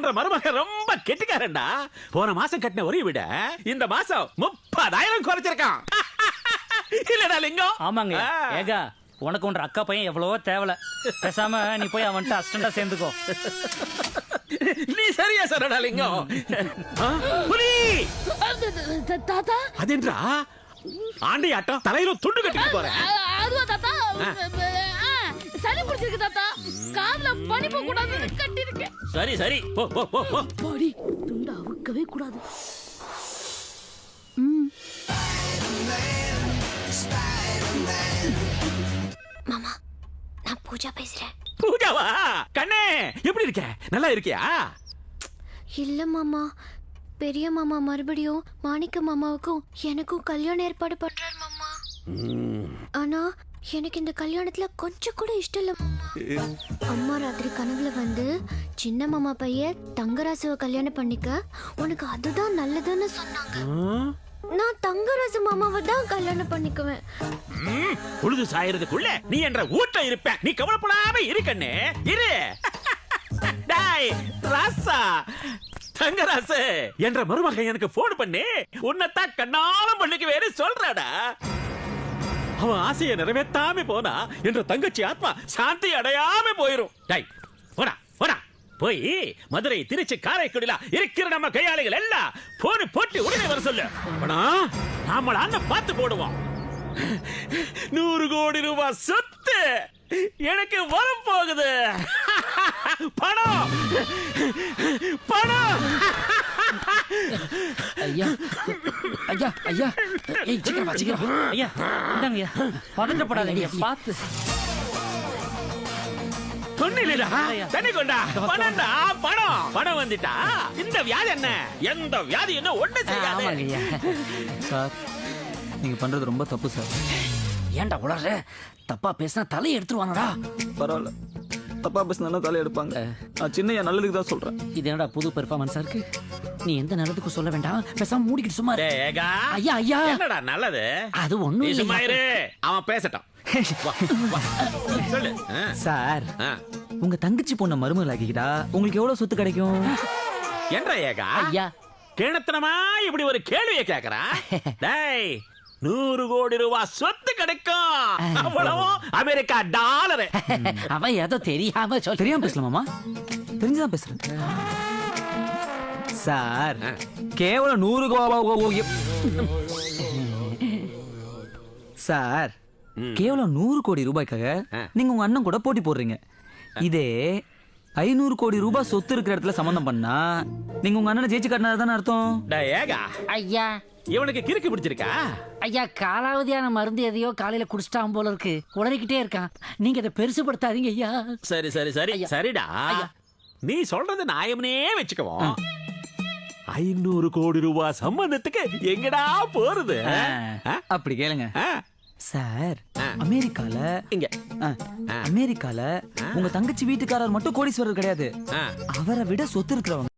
பண்ற மருமக ரொம்ப கெட்டிக்காரன்டா. போன மாசம் கட்டின ஒரே விட இந்த மாசம் 30,000 குறைச்சிருக்கான். இல்லடா லிங்கம்? ஆமாங்க. ஏகா உனக்கு ஒன்ற அக்கா பையன் எவ்வளவோ தேவல. பேசாம நீ போய் அவன்கிட்ட அசிஸ்டண்டா சேர்ந்துக்கோ. நீ சரியா சொல்லடா லிங்கம். புலி தாத்தா அதென்றா ஆண்டி ஆட்டம் தலையில துண்டு கட்டிட்டு போறேன். அதுவா தாத்தா? சளி பிடிச்சிருக்கு தாத்தா. காதுல பனி போக கூடாதுன்னு கட்டி இருக்கேன். சரி சரி போ போ போ போ. படி துண்டு அவுக்கவே கூடாது. மாமா, நான் பூஜா பேசுறேன். பூஜாவா? கண்ணே எப்படி இருக்க? நல்லா இருக்கியா? இல்ல மாமா, பெரிய மாமா மறுபடியும் மாணிக்க மாமாவுக்கும் எனக்கும் கல்யாணம் ஏற்பாடு பண்றாரு மாமா. ஆனா எனக்கு இந்த கல்யாணத்துல கொஞ்சம் கூட இஷ்டம் இல்ல மாமா. அம்மா ராத்திரி கனவுல வந்து சின்ன மாமா பையன் தங்கராசுவை கல்யாணம் பண்ணிக்க, உனக்கு அதுதான் நல்லதுன்னு சொன்னாங்க. நான் தங்கராசு மாமாவை தான் கல்யாணம் பண்ணிக்குவேன். பொழுது சாயறதுக்குள்ள நீ என்ற ஊட்ட இருப்ப. நீ கவலைப்படாம இரு கண்ணே, இரு. டேய் ராசா, தங்கராசு என்ற மருமகன் எனக்கு போன் பண்ணி உன்னைத்தான் கண்ணாலம் பண்ணிக்கு வேறு சொல்றாடா. அவன் ஆசையை நிறைவேற்றாம போனா என்ற தங்கச்சி ஆத்மா சாந்தி அடையாம போயிரும். டேய் போடா போடா, போய் மதுரை திருச்சி காரைக்குடில இருக்கிற நம்ம கையாளிகள் எல்லாம் போன் போட்டு உடனே வர சொல்லு. நாம அண்ணன் பார்த்து போடுவோம். 100 கோடி ரூபாய் சொத்து எனக்கு வர போகுது. பணம் பணம். ஐயா ஐயா ஐயா, ஏய் சீக்கிரம் வா சீக்கிரம். ஐயா இந்தாங்க ஐயா, பதட்டப்படாதீங்க, பார்த்து. சொன்னிலடா தண்ணி கொண்டா. பணம்டா பணம். பணம் வந்துட்டா இந்த வியாதி என்ன, எந்த வியாதி என்ன ஒண்ணு செய்யாத. ஐயா சார், நீங்க பண்றது ரொம்ப தப்பு சார். ஏன்டா உளற? தப்பா பேசினா தலையை எடுத்துருவாங்கடா. பரவாயில்ல, தப்பா பேசினா தலை எடுப்பாங்க. நான் சின்னையா நல்லதுக்கு தான் சொல்றேன். இது என்னடா புது பெர்ஃபார்மன்ஸா இருக்கு? நீ எந்த நல்லதுக்கும் சொல்ல வேண்டாம், பேசாம மூடிக்கிட்டு சும்மா இரு. ஏகா ஐயா ஐயா, என்னடா நல்லது? அது ஒண்ணும் நீ இல்ல. சும்மா இரு, அவன் பேசட்டும். வா, வா. சொல்லு. சார், ஆ. உங்க தங்கச்சி பொண்ண மருமகள் ஆக்கிக்கிட்டா உங்களுக்கு எவ்வளவு சொத்து கிடைக்கும்? என்ன ஏகா ஐயா கிணத்தனமா இப்படி ஒரு கேள்வியை கேக்குறா? டேய் 100 கோடி ரூபாய் சொத்து கிடைக்கும். அவ்வளவும் அமெரிக்கா டாலர். அவன் ஏதோ தெரியாம சொல். தெரியாம பேசலாமாமா? தெரிஞ்சுதான் பேசுறேன் சார். கேவலம் 100 சார், கேவலம் 100 கோடி ரூபாய்க்காக நீங்க உங்க அண்ணன் கூட போட்டி போடுறீங்க. இதே 500 கோடி ரூபாய் சொத்து இருக்கிற இடத்துல சம்பந்தம் பண்ணா நீங்க உங்க அண்ணனை ஜெயிச்சு காட்டினதானே அர்த்தம். டேய் ஏகா, ஐயா இவனுக்கு கிறுக்கு பிடிச்சிருக்கா? ஐயா, காலாவதியான மருந்து எதையோ காலையில குடிச்சிட்டான் போல இருக்கு, உளறிக்கிட்டே இருக்கான். நீங்க இதை பெருசுபடுத்தாதீங்க ஐயா. சரி சரி சரி சரிடா, நீ சொல்றது நியாயம்னே வச்சுக்குவோம். 500 கோடி ரூபாய் சம்பந்தத்துக்கு எங்கடா போறது? அப்படி கேளுங்க சார். அமெரிக்கால இங்க அமெரிக்கால உங்க தங்கச்சி வீட்டுக்காரர் மட்டும் கோடீஸ்வரர் கிடையாது, அவரை விட சொத்து இருக்கிறவங்க